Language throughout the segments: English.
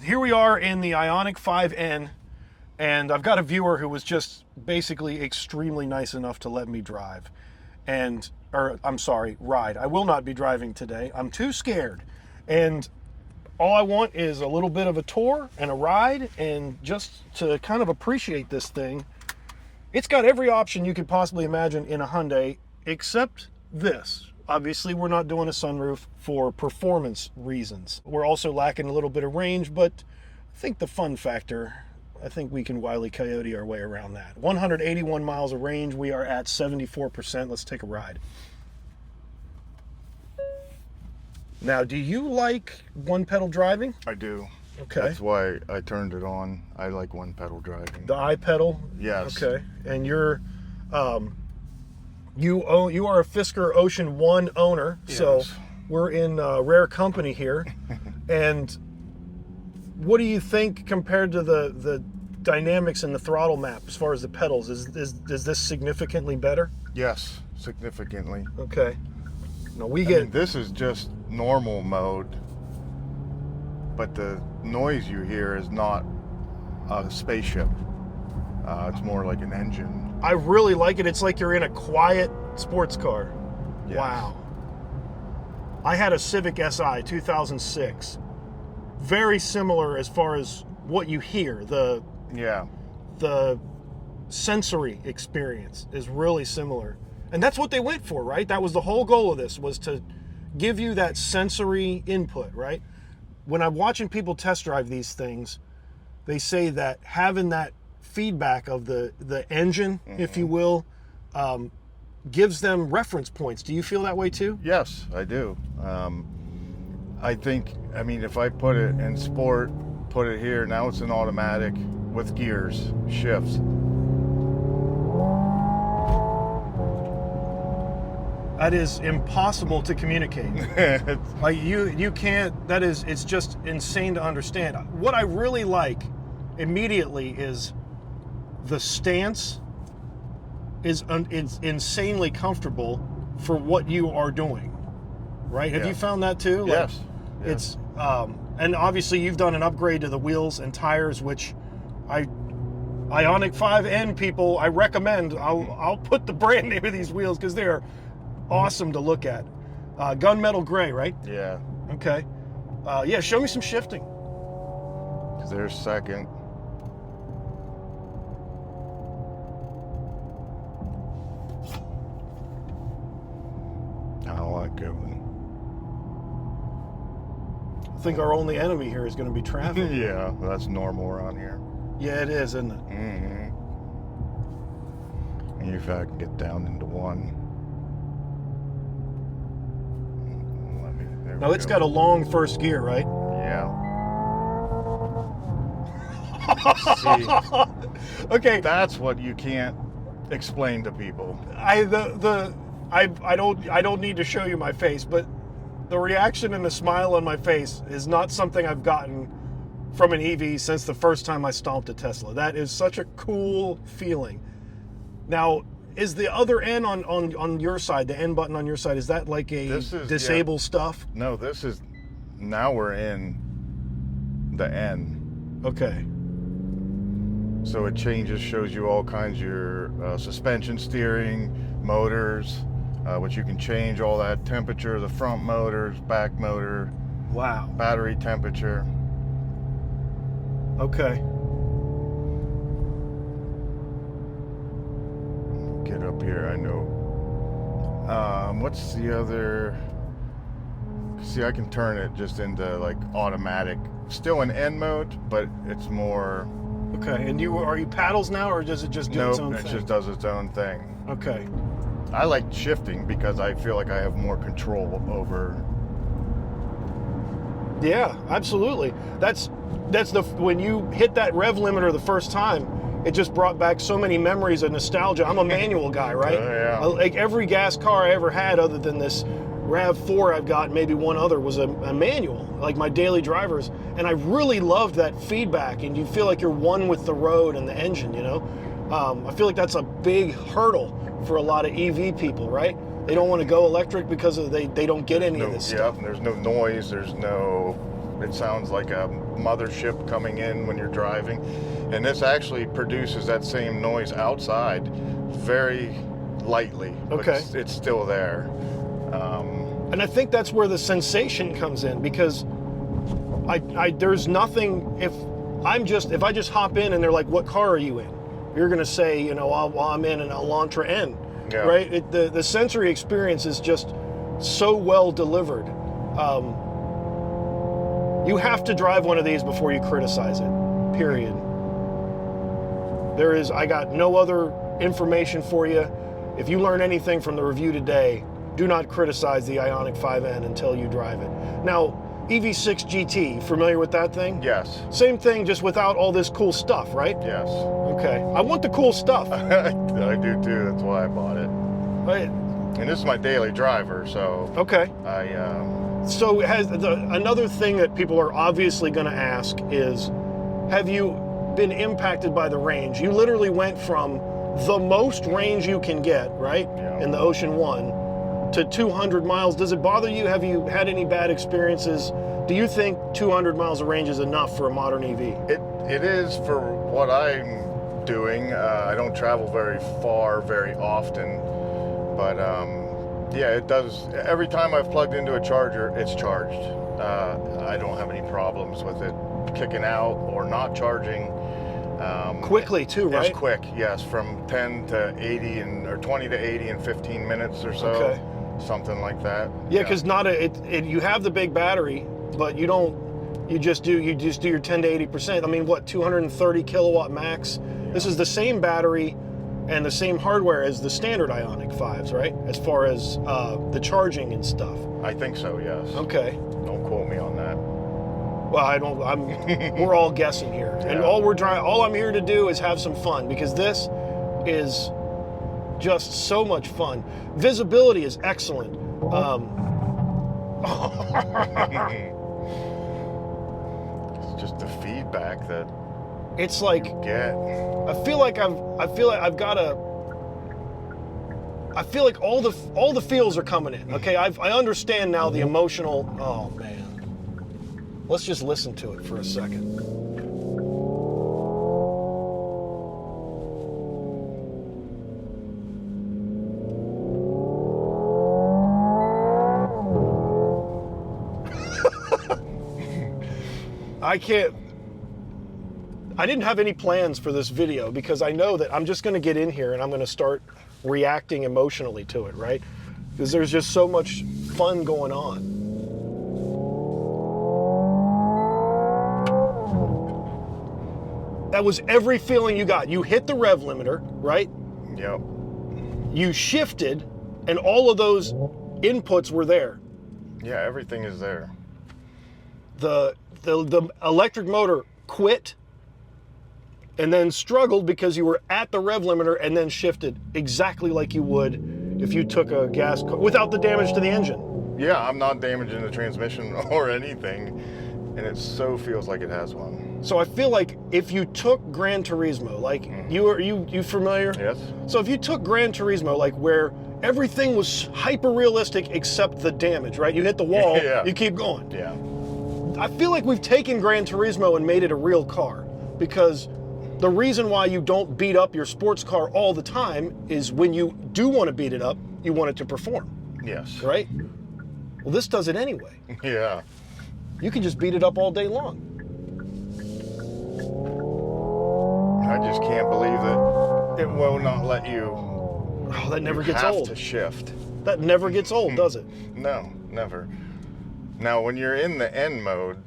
here we are in the Ioniq 5N, and I've got a viewer who was just basically extremely nice enough to let me drive. Ride. I will not be driving today. I'm too scared. And all I want is a little bit of a tour and a ride, and just to kind of appreciate this thing. It's got every option you could possibly imagine in a Hyundai, except this. Obviously, we're not doing a sunroof for performance reasons. We're also lacking a little bit of range, but I think the fun factor, I think we can Wile E. Coyote our way around that. 181 miles of range. We are at 74%. Let's take a ride. Now, do you like one-pedal driving? I do. Okay. That's why I turned it on. I like one-pedal driving. The I-pedal? Yes. Okay. And you're, you are a Fisker Ocean 1 owner, Yes. so we're in rare company here. And what do you think compared to the dynamics and the throttle map as far as the pedals? Is this significantly better? Yes, significantly. Okay. No, I mean, this is just normal mode, but the noise you hear is not a spaceship. It's more like an engine. I really like it. It's like you're in a quiet sports car. Yes. Wow. I had a Civic Si 2006. Very similar as far as what you hear. The sensory experience is really similar. And that's what they went for, right? That was the whole goal of this, was to give you that sensory input, right? When I'm watching people test drive these things, they say that having that feedback of the engine, if you will, gives them reference points. Do you feel that way too? Yes, I do. I think, I mean, if I put it in sport, put it here, now it's an automatic with gears, shifts. That is impossible to communicate. Like you can't, it's just insane to understand. What I really like immediately is the stance is insanely comfortable for what you are doing, right? Have you found that too? Like, Yes. It's, and obviously you've done an upgrade to the wheels and tires, which Ioniq 5N people, I recommend. I'll put the brand name of these wheels because they're awesome to look at. Gunmetal gray, right? Yeah. Okay. Yeah, show me some shifting. There's second. I don't like it. I think our only enemy here is going to be traffic. Yeah, that's normal around here. Yeah, it is, isn't it? Mm-hmm. And if I can get down into one. Now it's got a long first gear, right? Yeah. See, okay. that's what you can't explain to people. I don't need to show you my face, but the reaction and the smile on my face is not something I've gotten from an EV since the first time I stomped a Tesla. That is such a cool feeling. Now, is the other N on your side, the N button on your side, is that like a disable stuff? No, this is, now we're in the N. Okay. So it changes, shows you all kinds of your suspension, steering, motors, which you can change all that temperature, the front motors, back motor. Wow. Battery temperature. Okay. Get up here, I know. What's the other? See, I can turn it just into like automatic. Still in N mode, but it's more. Okay, and are you paddles now, or does it just do its own thing? Nope, it just does its own thing. Okay. I like shifting because I feel like I have more control over. Yeah, absolutely. That's when you hit that rev limiter the first time, it just brought back so many memories of nostalgia. I'm a manual guy, right? Yeah. Like every gas car I ever had, other than this RAV4 I've got, maybe one other, was a manual, like my daily drivers. And I really loved that feedback, and you feel like you're one with the road and the engine, you know? I feel like that's a big hurdle for a lot of EV people, right? They don't want to go electric because they don't get any of this stuff. There's no noise, there's no It sounds like a mothership coming in when you're driving. And this actually produces that same noise outside very lightly. Okay. But it's still there. And I think that's where the sensation comes in, because there's nothing, if I just hop in and they're like, what car are you in? You're going to say, you know, I'm in an Elantra N, Yeah. right? The sensory experience is just so well delivered. You have to drive one of these before you criticize it, period. I got no other information for you. If you learn anything from the review today, do not criticize the Ioniq 5N until you drive it. Now, EV6 GT, familiar with that thing? Yes. Same thing, just without all this cool stuff, right? Yes. Okay. I want the cool stuff. I do too. That's why I bought it. Right. And this is my daily driver, so Okay. I So another thing that people are obviously going to ask is, have you been impacted by the range? You literally went from the most range you can get, right, Yeah. in the Ocean One, to 200 miles. Does it bother you? Have you had any bad experiences? Do you think 200 miles of range is enough for a modern EV? It is for what I'm doing. I don't travel very far very often, but yeah, it does. Every time I've plugged into a charger, it's charged. I don't have any problems with it kicking out or not charging. Quickly too, right? It's quick, yes, from 10 to 80 or 20 to 80 in 15 minutes or so. Okay. Something like that. Yeah, because you have the big battery, but you just do your 10 to 80%. I mean, what, 230 kilowatt max? Yeah. This is the same battery and the same hardware as the standard Ioniq 5s, right? As far as the charging and stuff. I think so, yes. Okay. Don't quote me on that. Well, we're all guessing here. And Yeah. all I'm here to do is have some fun, because this is just so much fun. Visibility is excellent. It's just the feedback that It's like, you get. I feel like all the feels are coming in. Okay, I understand now the emotional. Oh man, let's just listen to it for a second. I didn't have any plans for this video, because I know that I'm just going to get in here and I'm going to start reacting emotionally to it, right? Because there's just so much fun going on. That was every feeling you got. You hit the rev limiter, right? Yep. You shifted, and all of those inputs were there. Yeah, everything is there. The electric motor quit and then struggled because you were at the rev limiter, and then shifted exactly like you would if you took a gas car without the damage to the engine. Yeah, I'm not damaging the transmission or anything, and it so feels like it has one. So I feel like if you took Gran Turismo, like you familiar? Yes. So if you took Gran Turismo, like where everything was hyper realistic except the damage, right? You hit the wall, Yeah. you keep going. Yeah. I feel like we've taken Gran Turismo and made it a real car, because the reason why you don't beat up your sports car all the time is when you do want to beat it up, you want it to perform, Yes. right? Well, this does it anyway. Yeah. You can just beat it up all day long. I just can't believe that it will not let you. Oh, that never you gets have old. to shift. That never gets old, does it? No, never. Now, when you're in the N mode,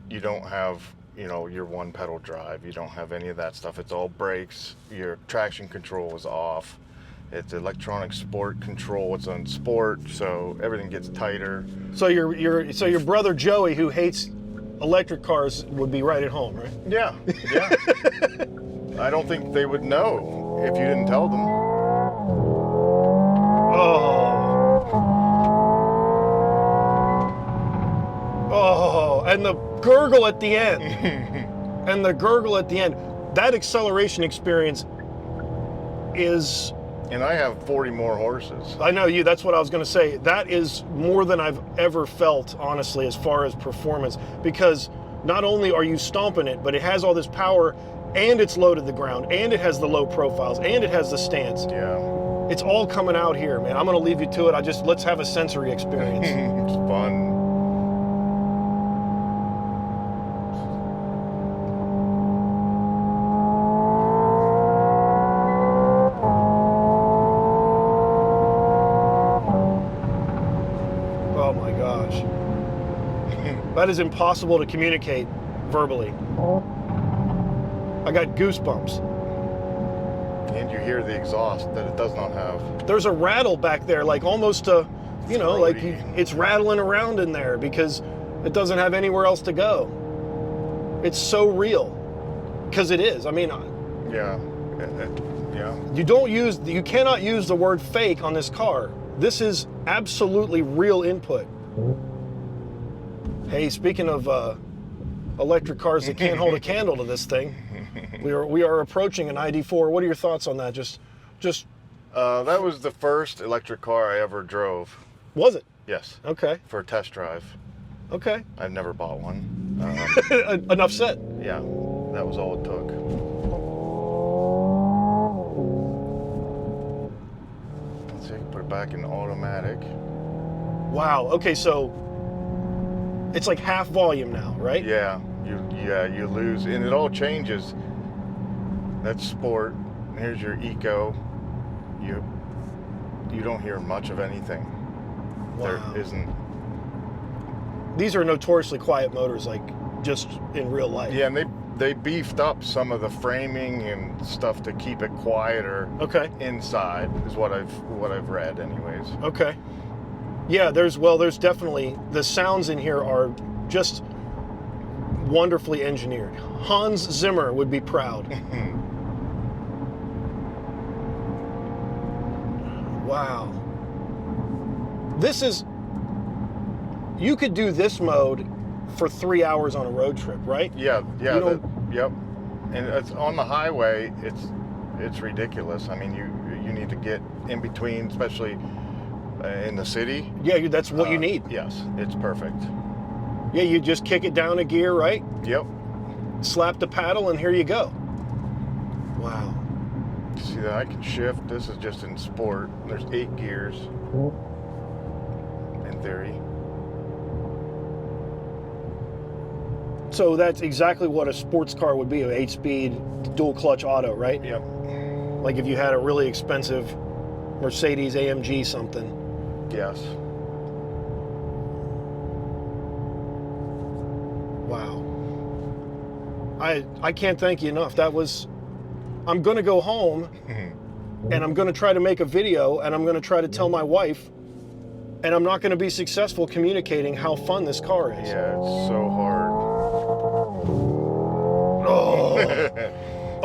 you don't have, your one pedal drive. You don't have any of that stuff. It's all brakes. Your traction control is off. It's electronic sport control. It's on sport, so everything gets tighter. So your brother Joey, who hates electric cars, would be right at home, right? Yeah, yeah. I don't think they would know if you didn't tell them. Oh, and the gurgle at the end. And the gurgle at the end. That acceleration experience is And I have 40 more horses. I know you, that's what I was going to say. That is more than I've ever felt, honestly, as far as performance, because not only are you stomping it, but it has all this power, and it's low to the ground, and it has the low profiles, and it has the stance. Yeah. It's all coming out here, man. I'm going to leave you to it. Let's have a sensory experience. It's fun. Oh my gosh. That is impossible to communicate verbally. I got goosebumps. And you hear the exhaust that it does not have. There's a rattle back there, like almost a, you know, like Throaty. it's rattling around in there because it doesn't have anywhere else to go. It's so real, because it is. I mean, Yeah. Yeah. you cannot use the word fake on this car. This is absolutely real input. Hey, speaking of electric cars that can't hold a candle to this thing, we are approaching an ID4. What are your thoughts on that? Just That was the first electric car I ever drove. was it? Yes. Okay. For a test drive. Okay. I've never bought one. Enough said. Yeah. That was all it took. Let's see, put it back in automatic. Wow. Okay, so it's like half volume now, right? Yeah. You lose, and it all changes. That's sport. Here's your eco. You don't hear much of anything. Wow. There isn't. These are notoriously quiet motors, like just in real life. Yeah, and they beefed up some of the framing and stuff to keep it quieter. Okay. Inside is what I've read, anyways. Okay. Yeah, there's definitely, the sounds in here are just wonderfully engineered. Hans Zimmer would be proud. Wow. This is, you could do this mode for 3 hours on a road trip, right? Yeah. You don't- Yep. And it's on the highway. It's ridiculous. I mean, you need to get in between, especially in the city. Yeah, that's what you need. Yes, it's perfect. Yeah, you just kick it down a gear, right? Yep. Slap the paddle, and here you go. Wow. See that I can shift. This is just in sport. There's 8 gears. In theory. So that's exactly what a sports car would be, an 8-speed dual clutch auto, right? Yep. Like if you had a really expensive Mercedes AMG something. Yes. Wow. I can't thank you enough. I'm gonna go home and I'm gonna try to make a video and I'm gonna try to tell my wife, and I'm not gonna be successful communicating how fun this car is. Yeah, it's so hard.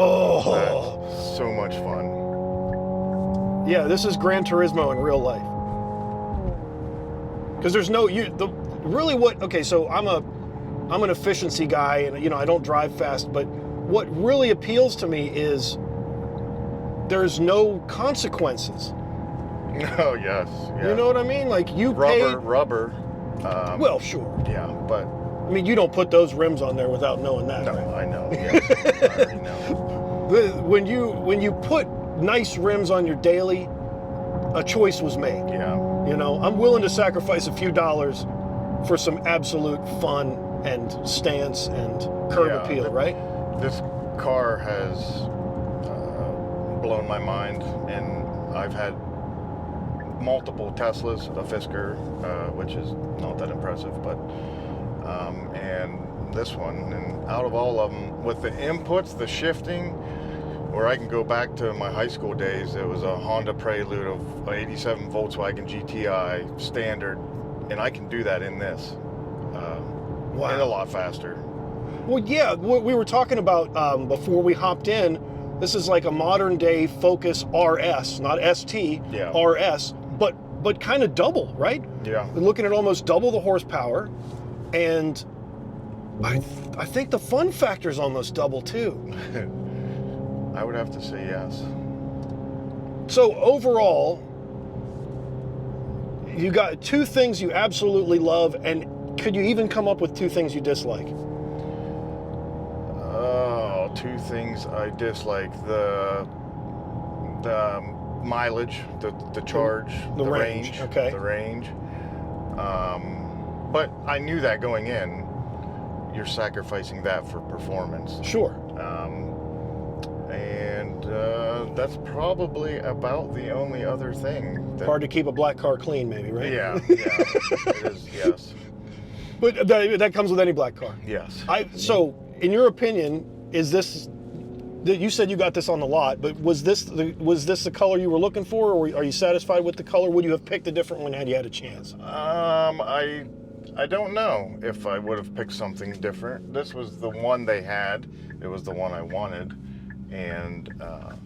Oh. So much fun. Yeah, this is Gran Turismo in real life. Because there's no okay, so I'm an efficiency guy, and I don't drive fast, but what really appeals to me is there's no consequences. Oh yes. Yeah. You know what I mean? Like rubber. Well, sure. Yeah, but I mean, you don't put those rims on there without knowing that. no, Right? I know. Yes, I already know. When you put nice rims on your daily, a choice was made. Yeah. I'm willing to sacrifice a few dollars for some absolute fun and stance and curb appeal, right? This car has blown my mind, and I've had multiple Teslas, a Fisker, which is not that impressive, but and this one, and out of all of them, with the inputs, the shifting, where I can go back to my high school days, it was a Honda Prelude of an 87 Volkswagen GTI standard, and I can do that in this. Wow. And a lot faster. Well, yeah, what we were talking about before we hopped in, this is like a modern day Focus RS, not ST, Yeah. RS, but kind of double, right? Yeah. We're looking at almost double the horsepower, and I think the fun factor is almost double too. I would have to say yes. So overall, you got two things you absolutely love, and could you even come up with two things you dislike? Oh, two things I dislike: the mileage, the charge, The range, okay. the range. But I knew that going in. You're sacrificing that for performance. Sure. And that's probably about the only other thing. Hard to keep a black car clean, maybe, right? Yeah, it is, yes. But that comes with any black car. Yes. So, in your opinion, is this? You said you got this on the lot, but was this the color you were looking for, or are you satisfied with the color? Would you have picked a different one had you had a chance? I don't know if I would have picked something different. This was the one they had. It was the one I wanted, and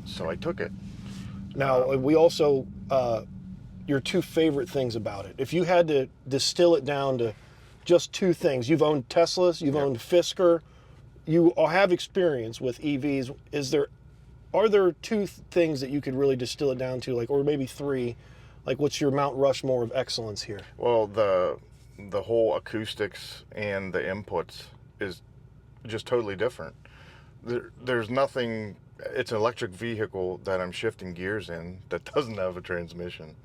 so I took it. Now, we also your two favorite things about it. If you had to distill it down to just two things, you've owned Teslas, you've owned Fisker, you have experience with EVs. Are there two things that you could really distill it down to, like, or maybe three? Like, what's your Mount Rushmore of excellence here? Well, the whole acoustics and the inputs is just totally different. There's nothing. It's an electric vehicle that I'm shifting gears in that doesn't have a transmission.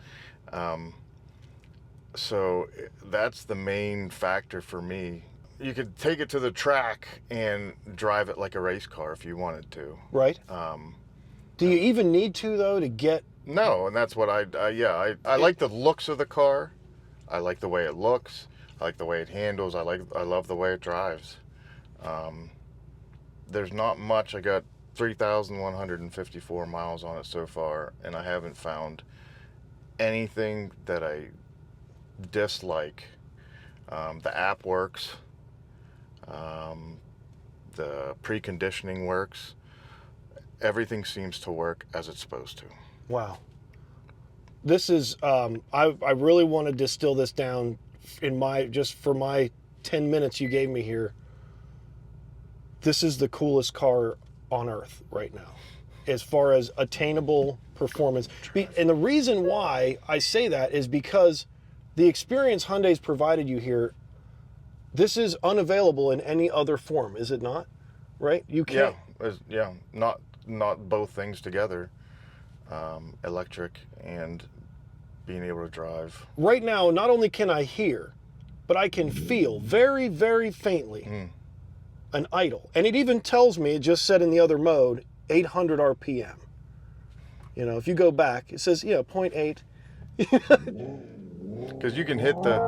So that's the main factor for me. You could take it to the track and drive it like a race car if you wanted to. Right. Do you even need to, though, to get? No, and that's what I like the looks of the car. I like the way it looks. I like the way it handles. I love the way it drives. There's not much. I got 3,154 miles on it so far, and I haven't found anything that I dislike. The app works. The preconditioning works. Everything seems to work as it's supposed to. Wow. This is, I really want to distill this down just for my 10 minutes you gave me here. This is the coolest car on earth right now, as far as attainable performance. And the reason why I say that is because the experience Hyundai's provided you here, this is unavailable in any other form, is it not? Right? You can't. Yeah, not both things together. Electric and being able to drive. Right now, not only can I hear, but I can feel very, very faintly an idle. And it even tells me, it just said in the other mode, 800 RPM. You know, if you go back, it says, 0.8. Because you can hit the...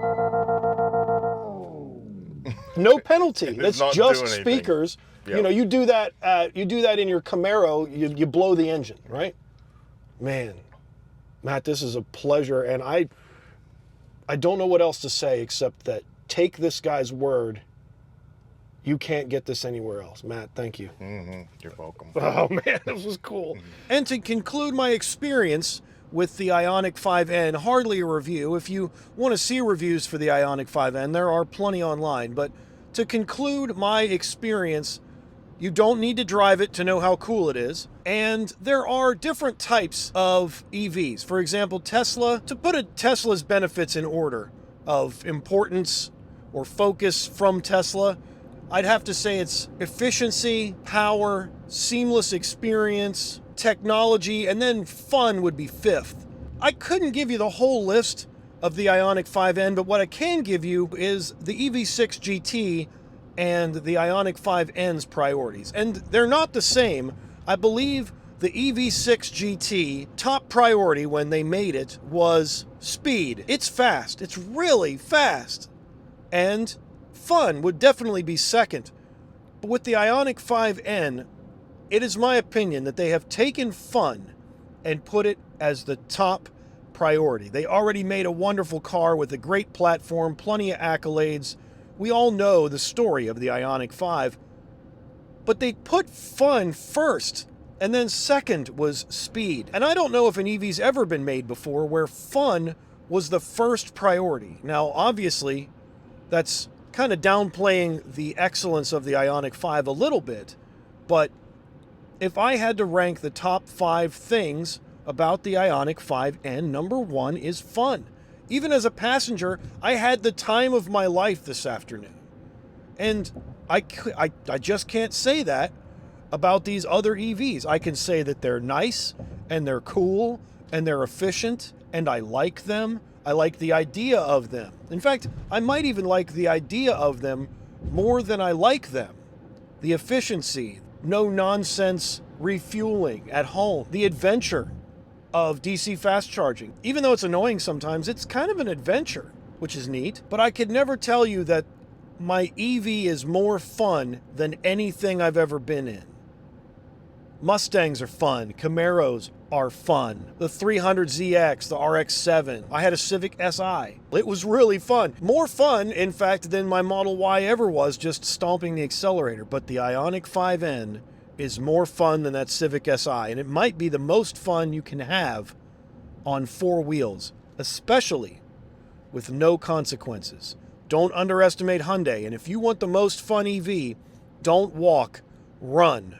No penalty. That's just anything. Speakers. Yep. You know, you do that in your Camaro, you blow the engine, right? Man, Matt, this is a pleasure, and I don't know what else to say except that take this guy's word. You can't get this anywhere else. Matt, thank you. You're welcome. Oh, man, this was cool. And to conclude my experience with the Ioniq 5N, hardly a review. If you want to see reviews for the Ioniq 5N, there are plenty online. But to conclude my experience, you don't need to drive it to know how cool it is. And there are different types of EVs. For example, Tesla. To put Tesla's benefits in order of importance or focus from Tesla, I'd have to say it's efficiency, power, seamless experience, technology, and then fun would be fifth. I couldn't give you the whole list of the Ioniq 5N, but what I can give you is the EV6 GT and the Ioniq 5N's priorities. And they're not the same. I believe the EV6 GT top priority when they made it was speed. It's fast. It's really fast. And fun would definitely be second. But with the Ioniq 5N, it is my opinion that they have taken fun and put it as the top priority. They already made a wonderful car with a great platform, plenty of accolades. We all know the story of the Ioniq 5, but they put fun first, and then second was speed. And I don't know if an EV's ever been made before where fun was the first priority. Now, obviously, that's kind of downplaying the excellence of the Ioniq 5 a little bit, but if I had to rank the top 5 things about the Ioniq 5N. Number one is fun. Even as a passenger, I had the time of my life this afternoon. And I just can't say that about these other EVs. I can say that they're nice and they're cool and they're efficient and I like them. I like the idea of them. In fact, I might even like the idea of them more than I like them. The efficiency, no nonsense refueling at home, the adventure of DC fast charging. Even though it's annoying sometimes, it's kind of an adventure, which is neat. But I could never tell you that my EV is more fun than anything I've ever been in. Mustangs are fun. Camaros are fun. The 300ZX, the RX-7. I had a Civic Si. It was really fun. More fun, in fact, than my Model Y ever was just stomping the accelerator. But the Ioniq 5N is more fun than that Civic Si. And it might be the most fun you can have on four wheels, especially with no consequences. Don't underestimate Hyundai. And if you want the most fun EV, don't walk, run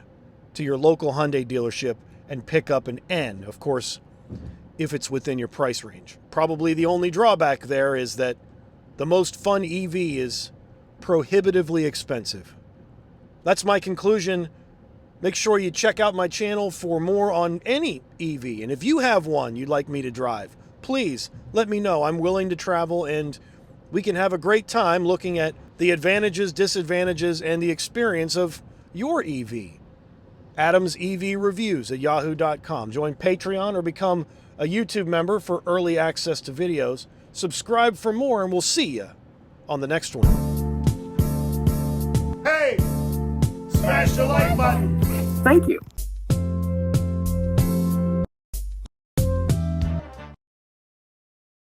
to your local Hyundai dealership and pick up an N, of course, if it's within your price range. Probably the only drawback there is that the most fun EV is prohibitively expensive. That's my conclusion. Make sure you check out my channel for more on any EV. And if you have one you'd like me to drive, please let me know. I'm willing to travel and we can have a great time looking at the advantages, disadvantages, and the experience of your EV. Adam's EV Reviews at yahoo.com. Join Patreon or become a YouTube member for early access to videos. Subscribe for more, and we'll see you on the next one. Hey! Smash the like button! Thank you.